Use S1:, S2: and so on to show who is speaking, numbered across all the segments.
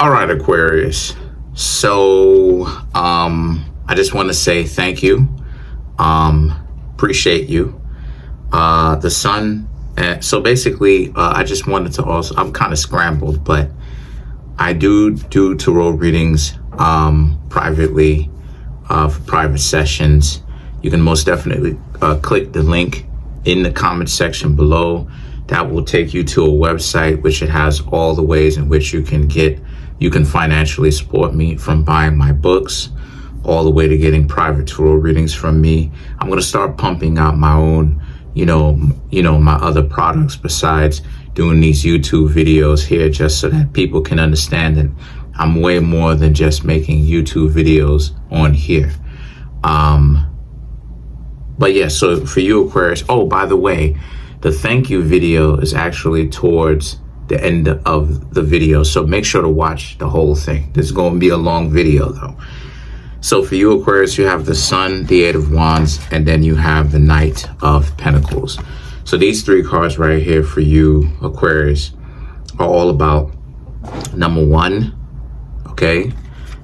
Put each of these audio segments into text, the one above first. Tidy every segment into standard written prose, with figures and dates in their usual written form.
S1: All right, Aquarius. So I just want to say thank you. Appreciate you. The sun. So basically, I just wanted to also, I'm kind of scrambled, but I do tarot readings privately for private sessions. You can most definitely click the link in the comment section below. That will take you to a website which it has all the ways in which you can financially support me, from buying my books all the way to getting private tarot readings from me. I'm going to start pumping out my own, my other products besides doing these YouTube videos here, just so that people can understand that I'm way more than just making YouTube videos on here. But yeah, so for you, Aquarius, oh, by the way, the thank you video is actually towards the end of the video, so make sure to watch the whole thing. This is going to be a long video though. So for you, Aquarius, you have the Sun, the Eight of Wands, and then you have the Knight of Pentacles. So these three cards right here for you, Aquarius, are all about, number one, okay,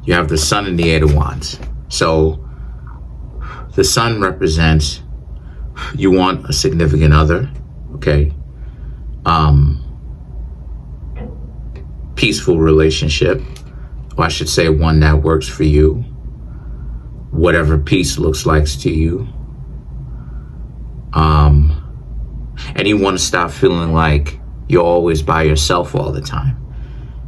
S1: you have the Sun and the Eight of Wands. So the Sun represents you want a significant other, okay, peaceful relationship, or I should say one that works for you, whatever peace looks like to you. And you want to stop feeling like you're always by yourself all the time.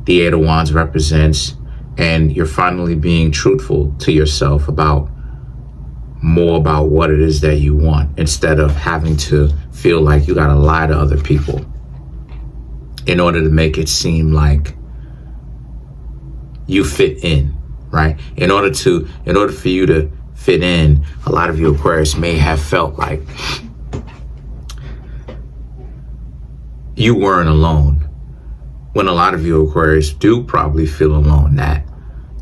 S1: The Eight of Wands represents, and you're finally being truthful to yourself about what it is that you want, instead of having to feel like you got to lie to other people in order to make it seem like you fit in, right? In order for you to fit in, a lot of you, Aquarius, may have felt like you weren't alone, when a lot of you, Aquarius, do probably feel alone, that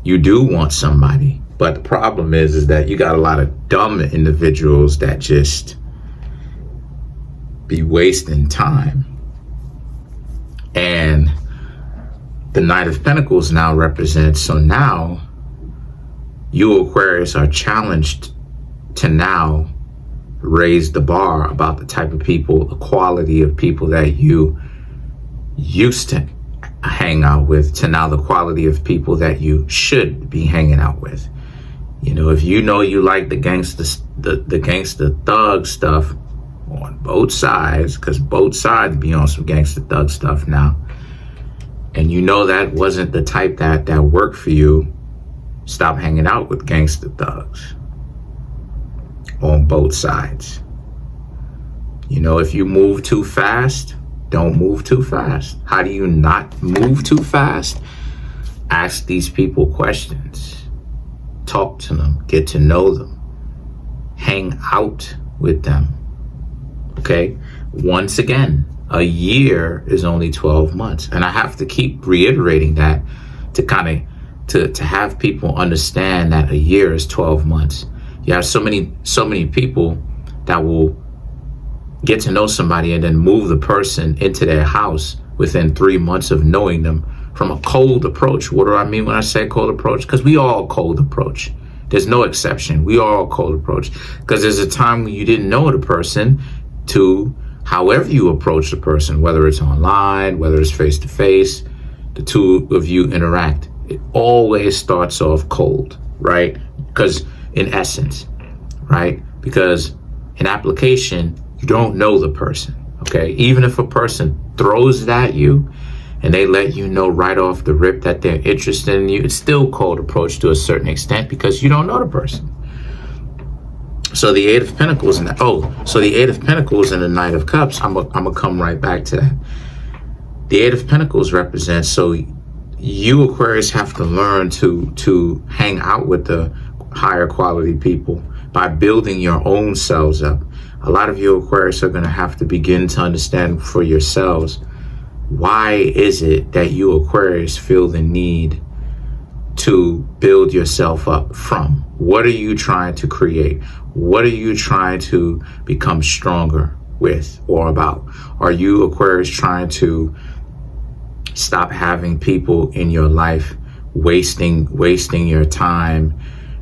S1: you do want somebody. But the problem is that you got a lot of dumb individuals that just be wasting time. And the Knight of Pentacles now represents, so now you, Aquarius, are challenged to now raise the bar about the type of people, the quality of people that you used to hang out with, to now the quality of people that you should be hanging out with. If you know you like the gangster thug stuff on both sides, because both sides be on some gangster thug stuff now, and you know that wasn't the type that worked for you, stop hanging out with gangster thugs on both sides. If you move too fast, don't move too fast. How do you not move too fast? Ask these people questions. Talk to them, get to know them, hang out with them, okay? Once again, a year is only 12 months. And I have to keep reiterating that to have people understand that a year is 12 months. You have so many people that will get to know somebody and then move the person into their house within 3 months of knowing them, from a cold approach. What do I mean when I say cold approach? Because we all cold approach. There's no exception. We all cold approach. Because there's a time when you didn't know the person, to however you approach the person, whether it's online, whether it's face to face, the two of you interact. It always starts off cold, right? Because in essence, right? Because in application, you don't know the person, okay? Even if a person throws it at you, and they let you know right off the rip that they're interested in you, it's still cold approach to a certain extent, because you don't know the person. So the Eight of Pentacles and the Eight of Pentacles and the Knight of Cups, I'm gonna come right back to that. The Eight of Pentacles represents, so you, Aquarius, have to learn to hang out with the higher quality people by building your own selves up. A lot of you, Aquarius, are gonna have to begin to understand for yourselves, why is it that you, Aquarius, feel the need to build yourself up from? What are you trying to create? What are you trying to become stronger with or about? Are you, Aquarius, trying to Stop having people in your life wasting your time.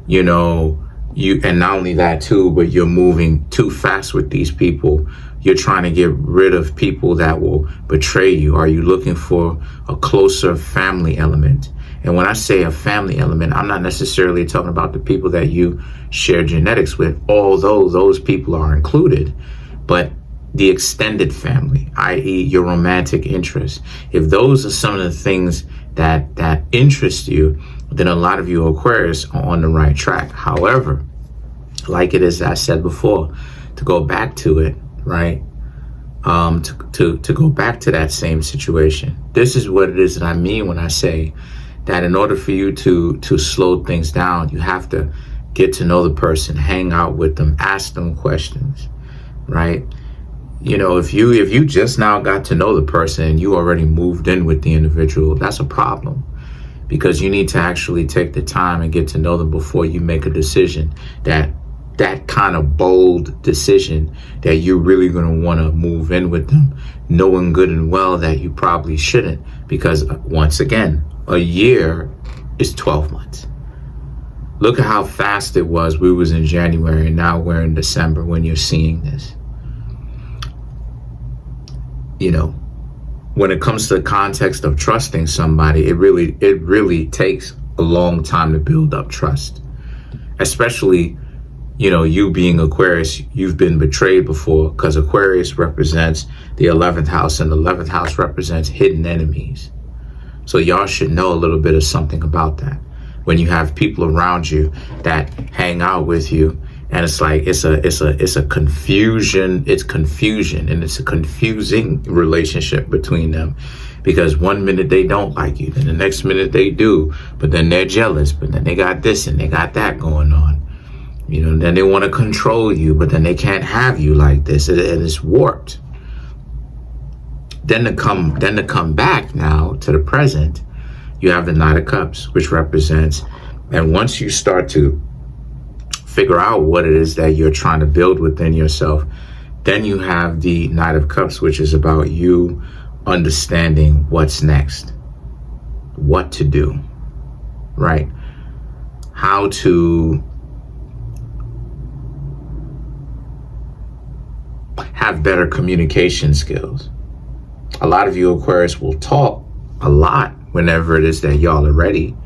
S1: You know, and not only that too, but you're moving too fast with these people. You're trying to get rid of people that will betray you. Are you looking for a closer family element? And when I say a family element, I'm not necessarily talking about the people that you share genetics with, although those people are included, but the extended family, i.e. your romantic interests. If those are some of the things that interest you, then a lot of you Aquarius are on the right track. However, like it is, I said before, to go back to it, right? To go back to that same situation. This is what it is that I mean when I say that in order for you to slow things down, you have to get to know the person, hang out with them, ask them questions, right? You know, if you just now got to know the person and you already moved in with the individual, that's a problem, because you need to actually take the time and get to know them before you make a decision, that kind of bold decision that you're really going to want to move in with them, knowing good and well that you probably shouldn't, because once again, a year is 12 months. Look at how fast it was. We was in January and now we're in December when you're seeing this. You know, when it comes to the context of trusting somebody, it really takes a long time to build up trust, especially, you know, you being Aquarius, you've been betrayed before, because Aquarius represents the 11th house, and the 11th house represents hidden enemies. So y'all should know a little bit of something about that. When you have people around you that hang out with you, and it's like it's a confusion. It's confusion, and it's a confusing relationship between them, because one minute they don't like you, then the next minute they do, but then they're jealous, but then they got this and they got that going on. You know, then they want to control you, but then they can't have you like this, and it's warped. Then to come back now to the present, you have the Knight of Cups, which represents, and once you start to figure out what it is that you're trying to build within yourself, then you have the Knight of Cups, which is about you understanding what's next, what to do, right? How to have better communication skills. A lot of you Aquarius will talk a lot whenever it is that y'all are ready,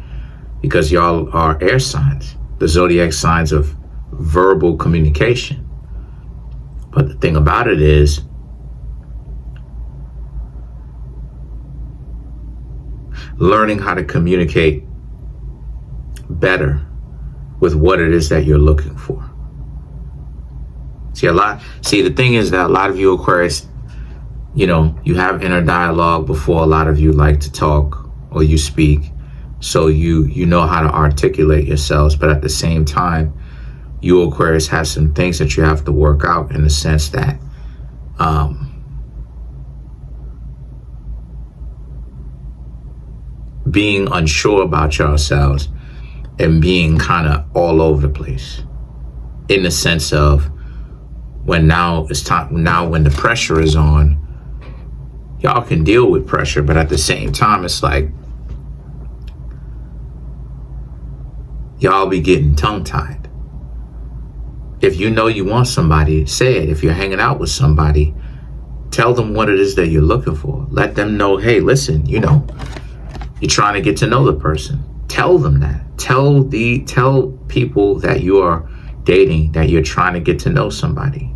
S1: because y'all are air signs, the zodiac signs of verbal communication. But the thing about it is, learning how to communicate better with what it is that you're looking for. See, the thing is that a lot of you Aquarius, you know, you have inner dialogue before a lot of you like to talk or you speak. So you know how to articulate yourselves, but at the same time, you Aquarius have some things that you have to work out, in the sense that being unsure about yourselves and being kind of all over the place, in the sense of when now it's time, now when the pressure is on, y'all can deal with pressure, but at the same time, it's like y'all be getting tongue-tied. If you know you want somebody, say it. If you're hanging out with somebody, tell them what it is that you're looking for. Let them know, hey, listen, you know, you're trying to get to know the person. Tell them that. Tell people that you are dating that you're trying to get to know somebody,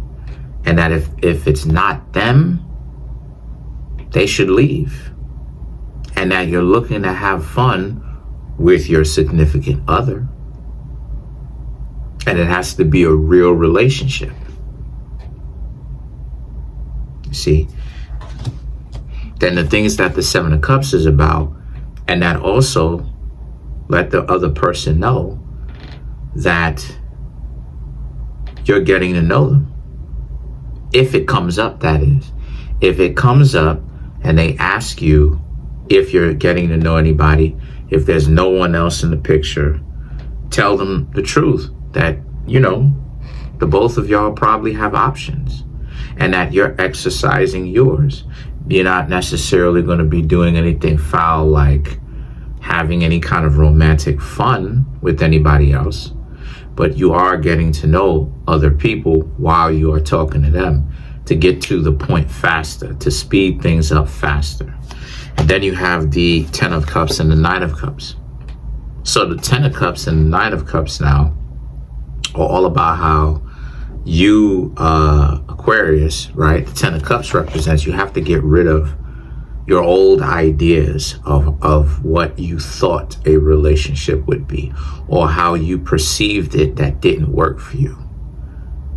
S1: and that if it's not them, they should leave, and that you're looking to have fun with your significant other, and it has to be a real relationship. You see, then the things that the Seven of Cups is about, and that also let the other person know that you're getting to know them. If it comes up, that is. If it comes up and they ask you if you're getting to know anybody, if there's no one else in the picture, tell them the truth, that, you know, the both of y'all probably have options, and that you're exercising yours. You're not necessarily going to be doing anything foul like having any kind of romantic fun with anybody else, but you are getting to know other people while you are talking to them to get to the point faster, to speed things up faster. And then you have the 10 of Cups and the 9 of Cups. So the 10 of Cups and the 9 of Cups now are all about how you, Aquarius, right? The 10 of Cups represents you have to get rid of your old ideas of what you thought a relationship would be, or how you perceived it that didn't work for you.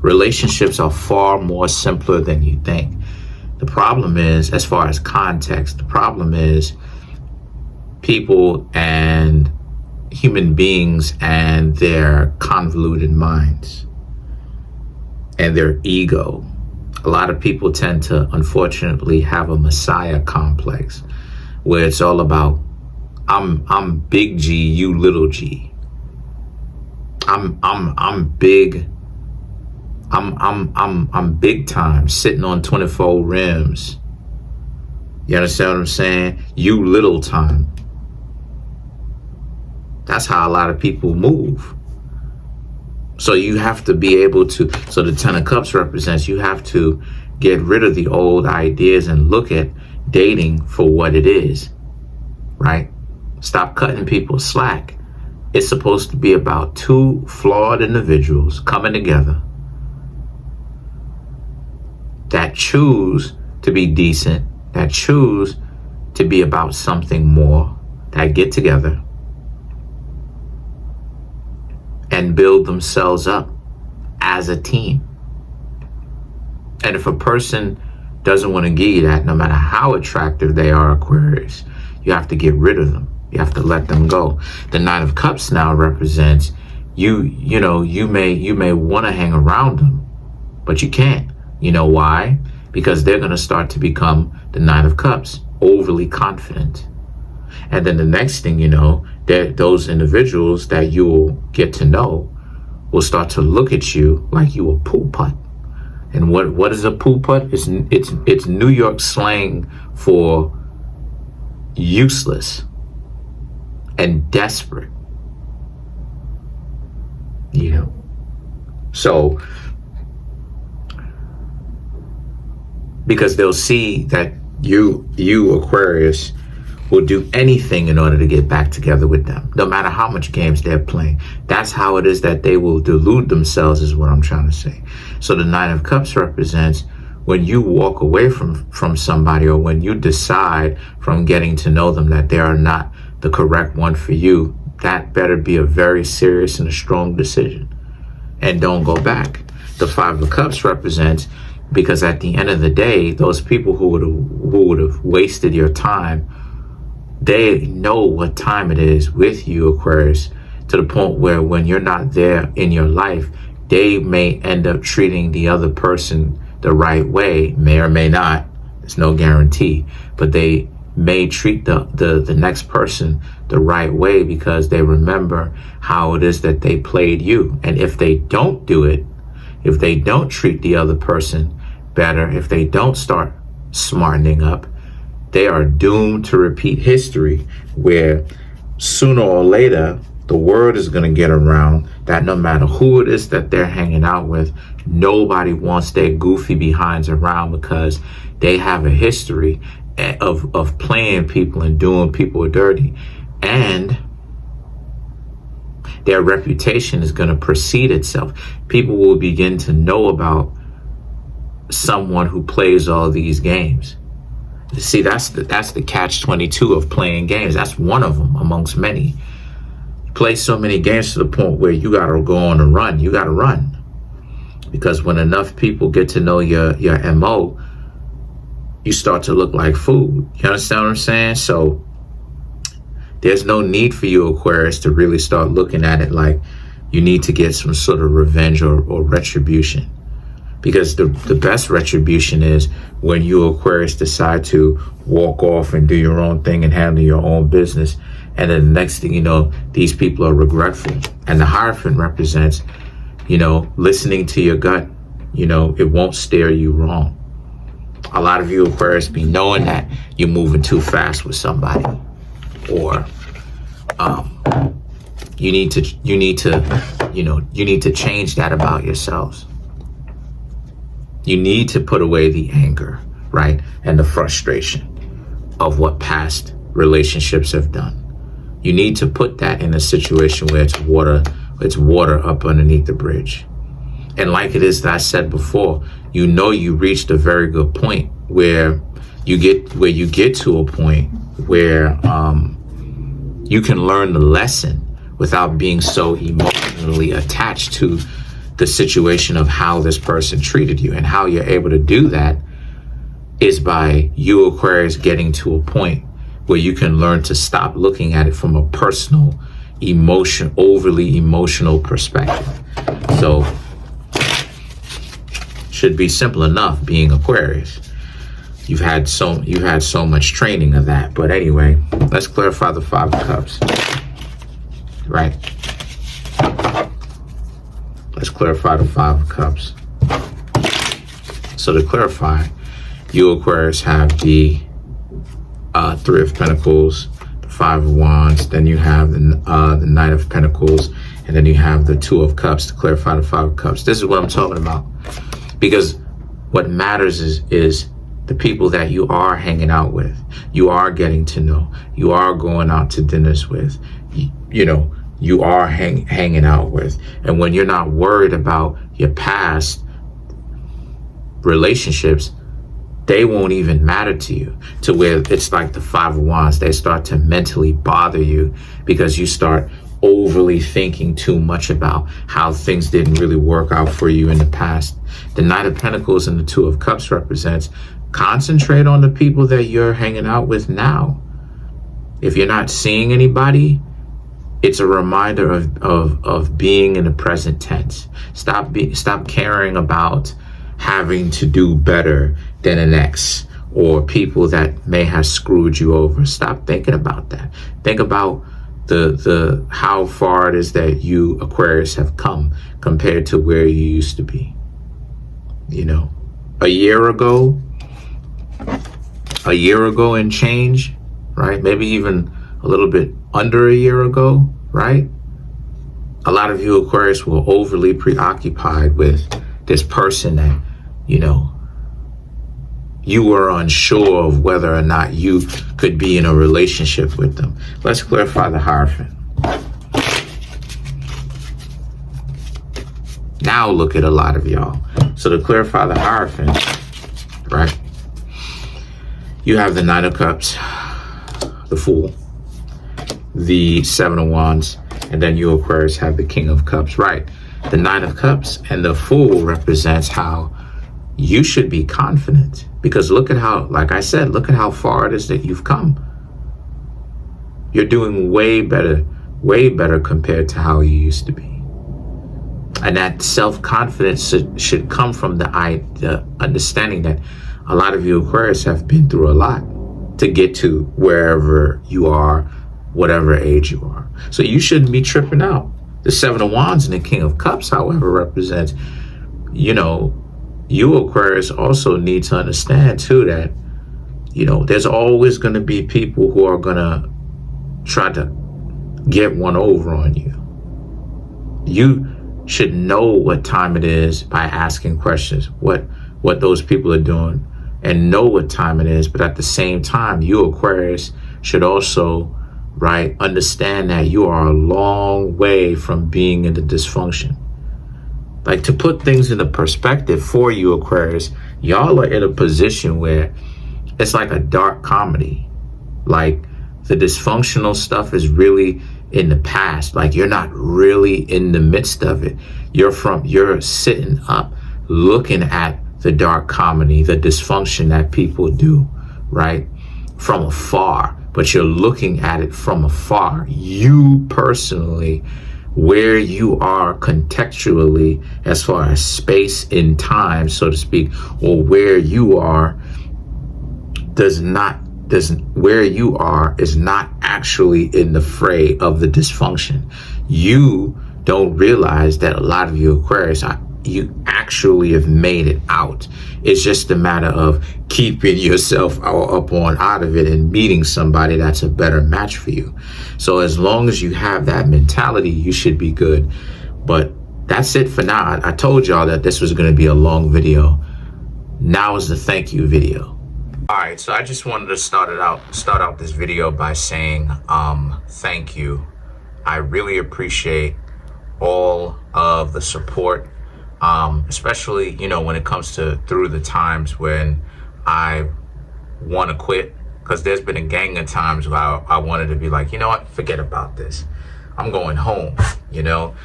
S1: Relationships are far more simpler than you think. The problem is, as far as context, the problem is people and human beings and their convoluted minds and their ego. A lot of people tend to, unfortunately, have a messiah complex where it's all about I'm big G, you little G. I'm big. I'm big time, sitting on 24 rims. You understand what I'm saying? You little time. That's how a lot of people move. So you have to be able to, so the 10 of Cups represents you have to get rid of the old ideas and look at dating for what it is, right? Stop cutting people slack. It's supposed to be about two flawed individuals coming together that choose to be decent, that choose to be about something more, that get together and build themselves up as a team. And if a person doesn't want to give you that, no matter how attractive they are, Aquarius, you have to get rid of them. You have to let them go. The 9 of Cups now represents you may want to hang around them, but you can't. You know why? Because they're going to start to become the 9 of Cups, overly confident. And then the next thing you know, those individuals that you will get to know will start to look at you like you a poo putt. And what is a poo putt? It's New York slang for useless and desperate. You know? So, because they'll see that you Aquarius will do anything in order to get back together with them, no matter how much games they're playing. That's how it is that they will delude themselves, is what I'm trying to say. So the 9 of Cups represents when you walk away from somebody, or when you decide from getting to know them that they are not the correct one for you, that better be a very serious and a strong decision. And don't go back. The 5 of Cups represents, because at the end of the day, those people who would have wasted your time, they know what time it is with you, Aquarius, to the point where when you're not there in your life, they may end up treating the other person the right way, may or may not. There's no guarantee, but they may treat the next person the right way because they remember how it is that they played you. And if they don't do it, if they don't treat the other person better, if they don't start smartening up, they are doomed to repeat history, where sooner or later the word is going to get around that no matter who it is that they're hanging out with, nobody wants their goofy behinds around, because they have a history of playing people and doing people dirty, and their reputation is going to precede itself. People will begin to know about someone who plays all these games. See, that's the catch-22 of playing games. That's one of them amongst many. You play so many games to the point where you got to go on a run. You got to run. Because when enough people get to know your MO, you start to look like food. You understand what I'm saying? So there's no need for you, Aquarius, to really start looking at it like you need to get some sort of revenge or retribution. Because the best retribution is when you, Aquarius, decide to walk off and do your own thing and handle your own business. And then the next thing you know, these people are regretful. And the Hierophant represents, listening to your gut. It won't steer you wrong. A lot of you Aquarius be knowing that you're moving too fast with somebody, or you need to change that about yourselves. You need to put away the anger, right, and the frustration of what past relationships have done. You need to put that in a situation where it's water up underneath the bridge. And like it is that I said before, you reached a very good point where you get to a point where you can learn the lesson without being so emotionally attached to the situation of how this person treated you. And how you're able to do that is by you Aquarius getting to a point where you can learn to stop looking at it from a personal, overly emotional perspective. So should be simple enough being Aquarius. You've had so much training of that. But anyway, let's clarify the Five of Cups. Right? Let's clarify the Five of Cups. So to clarify, you Aquarius have the Three of Pentacles, the Five of Wands, then you have the Knight of Pentacles, and then you have the Two of Cups to clarify the Five of Cups. This is what I'm talking about. Because what matters is the people that you are hanging out with, you are getting to know, you are going out to dinners with, you are hanging out with. And when you're not worried about your past relationships, they won't even matter to you, to where it's like the Five of Wands. They start to mentally bother you because you start overly thinking too much about how things didn't really work out for you in the past. The Knight of Pentacles and the Two of Cups represents concentrate on the people that you're hanging out with now. If you're not seeing anybody, it's a reminder of being in the present tense. Stop caring about having to do better than an ex or people that may have screwed you over. Stop thinking about that. Think about the how far it is that you Aquarius have come compared to where you used to be. A year ago and change, right? Maybe even a little bit under a year ago, right? A lot of you Aquarius were overly preoccupied with this person that, you were unsure of whether or not you could be in a relationship with them. Let's clarify the Hierophant. Now look at a lot of y'all. So to clarify the Hierophant, right? You have the Knight of Cups, the Fool, the Seven of Wands, and then you Aquarius have the King of Cups, right? The Knight of Cups and the Fool represents how you should be confident, because look at how, like I said, look at how far it is that you've come. You're doing way better compared to how you used to be. And that self-confidence should come from the understanding that a lot of you Aquarius have been through a lot to get to wherever you are, whatever age you are. So you shouldn't be tripping out. The Seven of Wands and the King of Cups, however, represents, you Aquarius also need to understand too that, there's always going to be people who are going to try to get one over on you. You should know what time it is by asking questions, what those people are doing, and know what time it is. But at the same time, you Aquarius should also, right, understand that you are a long way from being in the dysfunction. Like, to put things into perspective for you Aquarius, y'all are in a position where it's like a dark comedy. Like, the dysfunctional stuff is really in the past. Like, you're not really in the midst of it. You're sitting up looking at the dark comedy, the dysfunction that people do, right, from afar. But you're looking at it from afar. You personally, where you are contextually as far as space and time, so to speak, or where you are where you are is not actually in the fray of the dysfunction. You don't realize that a lot of you Aquarius are you actually have made it out. It's just a matter of keeping yourself up on out of it and meeting somebody that's a better match for you. So as long as you have that mentality, you should be good. But that's it for now. I told y'all that this was going to be a long video. Now is the thank you video. All right, so I just wanted to start out this video by saying thank you. I really appreciate all of the support, especially, you know, when it comes to through the times when I want to quit, because there's been a gang of times where I wanted to be like, you know what, forget about this. I'm going home, you know.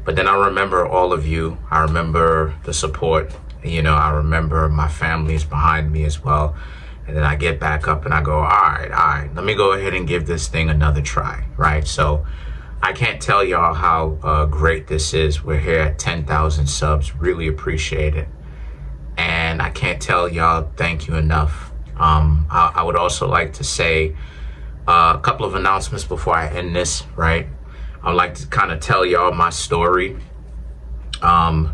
S1: But then I remember all of you. I remember the support, you know, I remember my family's behind me as well. And then I get back up and I go, all right, let me go ahead and give this thing another try, right? So I can't tell y'all how great this is. We're here at 10,000 subs. Really appreciate it. And I can't tell y'all thank you enough. I would also like to say a couple of announcements before I end this, right? I'd like to kind of tell y'all my story. I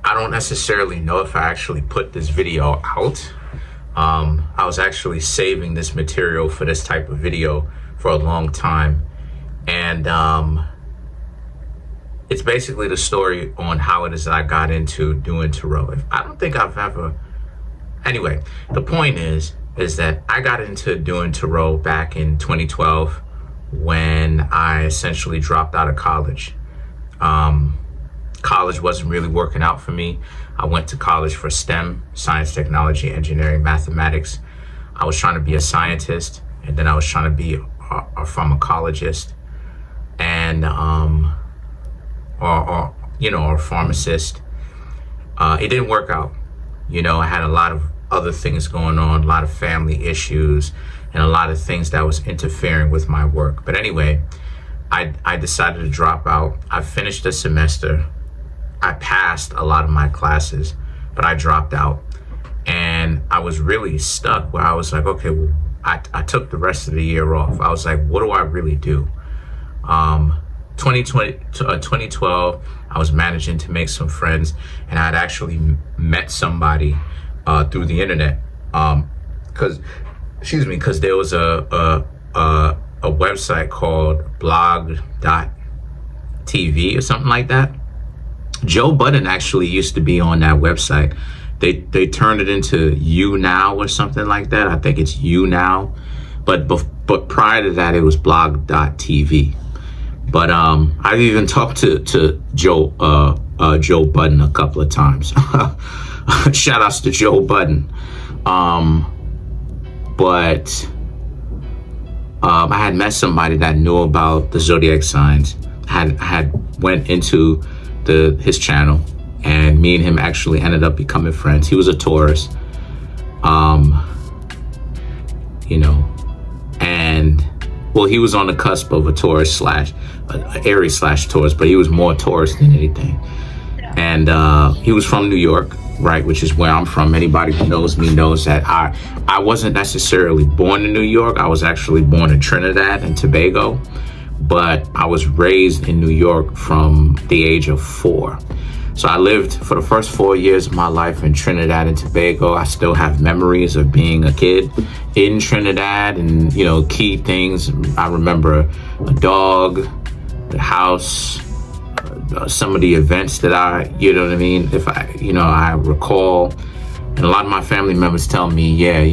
S1: don't necessarily know if I actually put this video out. I was actually saving this material for this type of video for a long time. And it's basically the story on how it is that I got into doing tarot. I don't think I've ever... Anyway, the point is that I got into doing tarot back in 2012 when I essentially dropped out of college. College wasn't really working out for me. I went to college for STEM, science, technology, engineering, mathematics. I was trying to be a scientist, and then I was trying to be a pharmacologist, and or you know, a pharmacist. It didn't work out. You know, I had a lot of other things going on, a lot of family issues, and a lot of things that was interfering with my work. But anyway, I decided to drop out. I finished the semester. I passed a lot of my classes, but I dropped out. And I was really stuck where I was like, okay, well, I took the rest of the year off. I was like, what do I really do? 2012, I was managing to make some friends, and I'd actually met somebody through the internet. Because there was a website called blog.tv or something like that. Joe Budden actually used to be on that website. They turned it into You Now or something like that. I think it's You Now, but prior to that, it was blog.tv. But I've even talked to Joe Budden a couple of times. Shout outs to Joe Budden. But I had met somebody that knew about the zodiac signs. Had went into his channel, and me and him actually ended up becoming friends. He was a Taurus, you know, and well, he was on the cusp of a Taurus Aries / Taurus, but he was more Taurus than anything. And he was from New York, right, which is where I'm from. Anybody who knows me knows that I wasn't necessarily born in New York. I was actually born in Trinidad and Tobago, but I was raised in New York from the age of 4. So I lived for the first 4 years of my life in Trinidad and Tobago. I still have memories of being a kid in Trinidad, and, you know, key things. I remember a dog, the house, some of the events that you know what I mean? If I recall, and a lot of my family members tell me, yeah,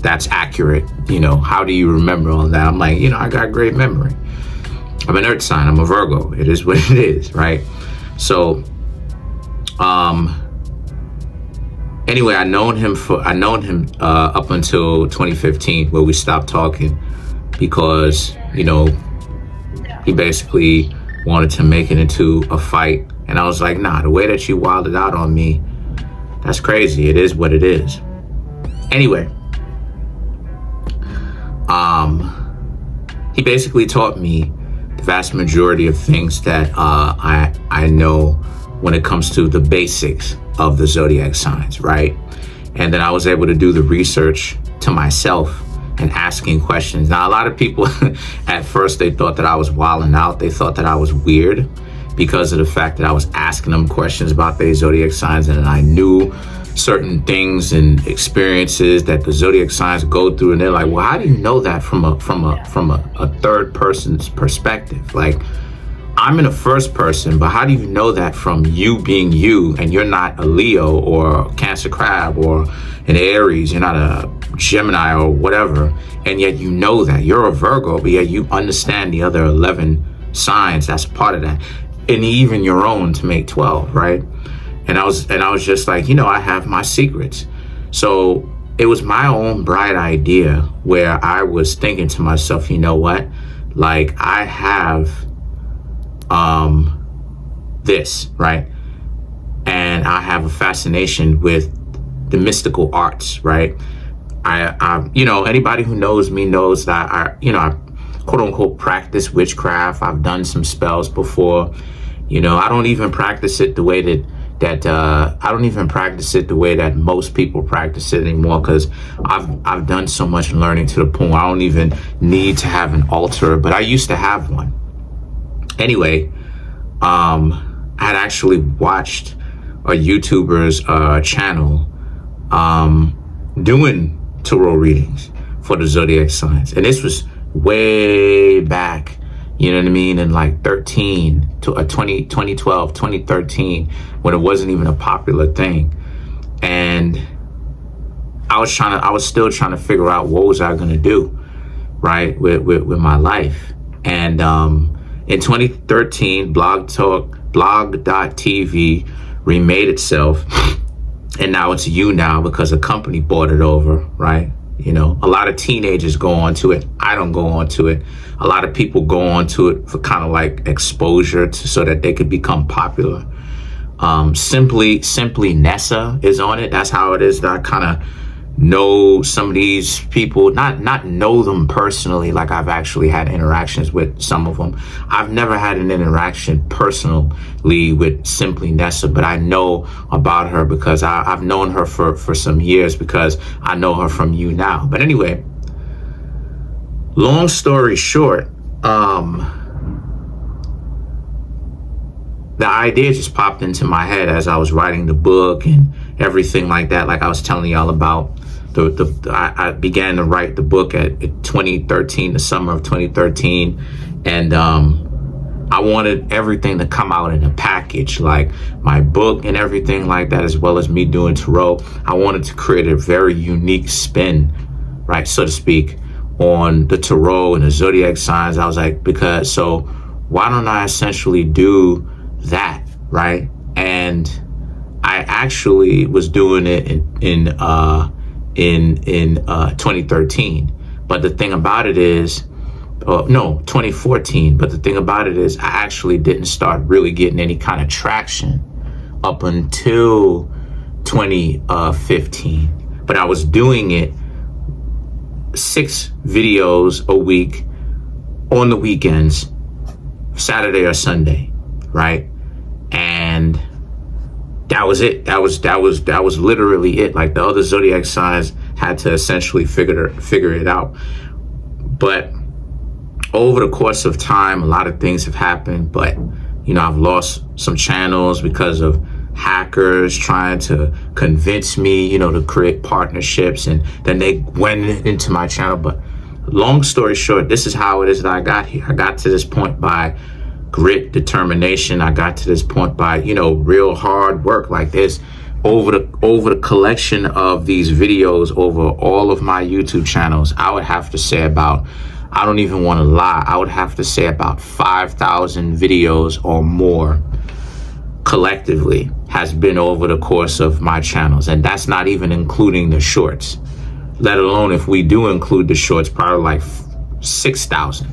S1: that's accurate. You know, how do you remember all that? I'm like, I got great memory. I'm an earth sign. I'm a Virgo. It is what it is, right? So, anyway, I known him up until 2015, where we stopped talking because, he basically wanted to make it into a fight. And I was like, nah, the way that you wilded out on me, that's crazy. It is what it is. Anyway, he basically taught me the vast majority of things that I know when it comes to the basics of the zodiac signs, right? And then I was able to do the research to myself and asking questions. Now, a lot of people at first, they thought that I was wilding out. They thought that I was weird because of the fact that I was asking them questions about their zodiac signs, and I knew certain things and experiences that the zodiac signs go through, and they're like, well, how do you know that from a third person's perspective? Like, I'm in a first person, but how do you know that from you being you, and you're not a Leo or a Cancer crab or an Aries, you're not a Gemini or whatever, and yet you know that you're a Virgo, but yet you understand the other 11 signs that's a part of that, and even your own to make 12, right? And I was just like, I have my secrets. So it was my own bright idea where I was thinking to myself, you know what? Like, I have this, right? And I have a fascination with the mystical arts, right? I anybody who knows me knows that I quote unquote practice witchcraft. I've done some spells before. I don't even practice it the way that I don't even practice it the way that most people practice it anymore, because I've done so much learning to the point where I don't even need to have an altar, but I used to have one. Anyway, I had actually watched a YouTuber's channel doing tarot readings for the zodiac signs, and this was way back, you know what I mean, in like 2012, 2013, when it wasn't even a popular thing. And I was still trying to figure out what was I going to do, right, with my life. And in 2013, blog.tv remade itself, and now it's now because a company bought it over, right? A lot of teenagers go onto it. I don't go onto it. A lot of people go onto it for kind of like exposure so that they could become popular. Simply Nessa is on it. That's how it is that I kind of know some of these people, not know them personally, like I've actually had interactions with some of them. I've never had an interaction personally with Simply Nessa, but I know about her because I've known her for some years, because I know her from now. But anyway, long story short, the idea just popped into my head as I was writing the book and everything like that. Like I was telling y'all about, I began to write the book at 2013, the summer of 2013, and I wanted everything to come out in a package, like my book and everything like that, as well as me doing tarot. I wanted to create a very unique spin, right, so to speak, on the tarot and the zodiac signs. I was like, so why don't I essentially do that, right? And I actually was doing it in 2013, but the thing about it is, 2014. But the thing about it is, I actually didn't start really getting any kind of traction up until 2015. But I was doing it 6 videos a week on the weekends, Saturday or Sunday, right? And that was it. That was literally it. Like, the other zodiac signs had to essentially figure it out. But over the course of time, a lot of things have happened. But I've lost some channels because of hackers trying to convince me, to create partnerships, and then they went into my channel. But long story short, this is how it is that I got here. I got to this point by grit, determination. I got to this point by, real hard work. Like this, over the collection of these videos over all of my YouTube channels, I would have to say about, I don't even want to lie, I would have to say about 5,000 videos or more collectively has been over the course of my channels. And that's not even including the shorts, let alone if we do include the shorts, probably like 6,000,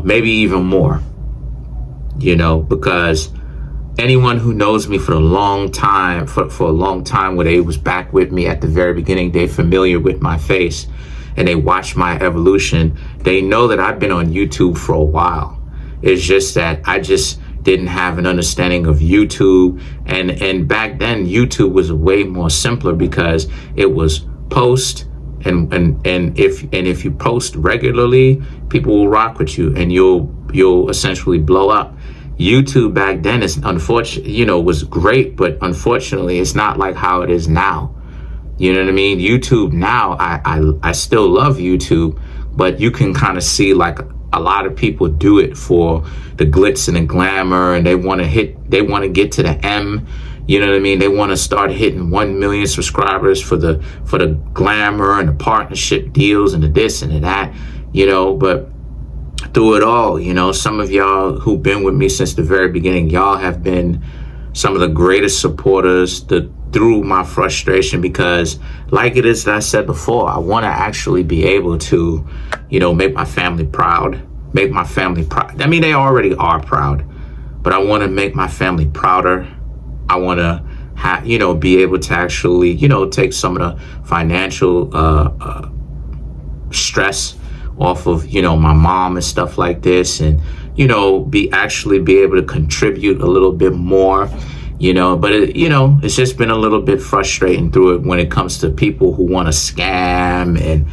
S1: maybe even more, because anyone who knows me for a long time, where they was back with me at the very beginning, they're familiar with my face and they watch my evolution, they know that I've been on YouTube for a while. It's just that I just didn't have an understanding of YouTube, and back then YouTube was way more simpler because it was post, and if you post regularly, people will rock with you and you'll essentially blow up. YouTube back then is unfortunate, was great, but unfortunately it's not like how it is now. You know what I mean? YouTube now, I still love YouTube, but you can kind of see like a lot of people do it for the glitz and the glamour, and they want to get to the M. You know what I mean? They want to start hitting 1 million subscribers for the glamour and the partnership deals and the this and the that, but through it all, some of y'all who've been with me since the very beginning, y'all have been some of the greatest supporters through my frustration, because like it is that I said before, I want to actually be able to, make my family proud, I mean, they already are proud, but I want to make my family prouder. I want to be able to actually, take some of the financial stress off of, my mom and stuff like this, and, be able to contribute a little bit more, but it's just been a little bit frustrating through it when it comes to people who want to scam, and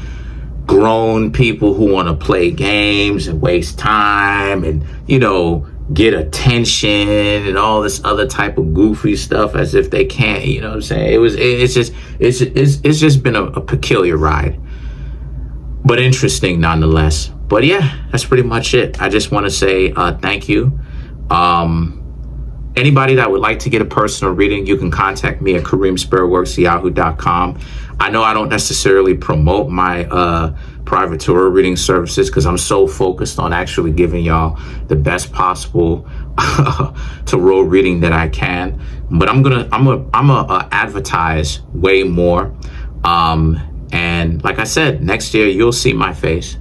S1: grown people who want to play games and waste time and, get attention and all this other type of goofy stuff as if they can't, what I'm saying? It's just been a peculiar ride, but interesting nonetheless. But yeah, that's pretty much it. I just want to say thank you. Anybody that would like to get a personal reading, you can contact me at Kareemspiritworks@yahoo.com. I know I don't necessarily promote my private tarot reading services because I'm so focused on actually giving y'all the best possible tarot reading that I can. But I'm gonna advertise way more. And like I said, next year you'll see my face.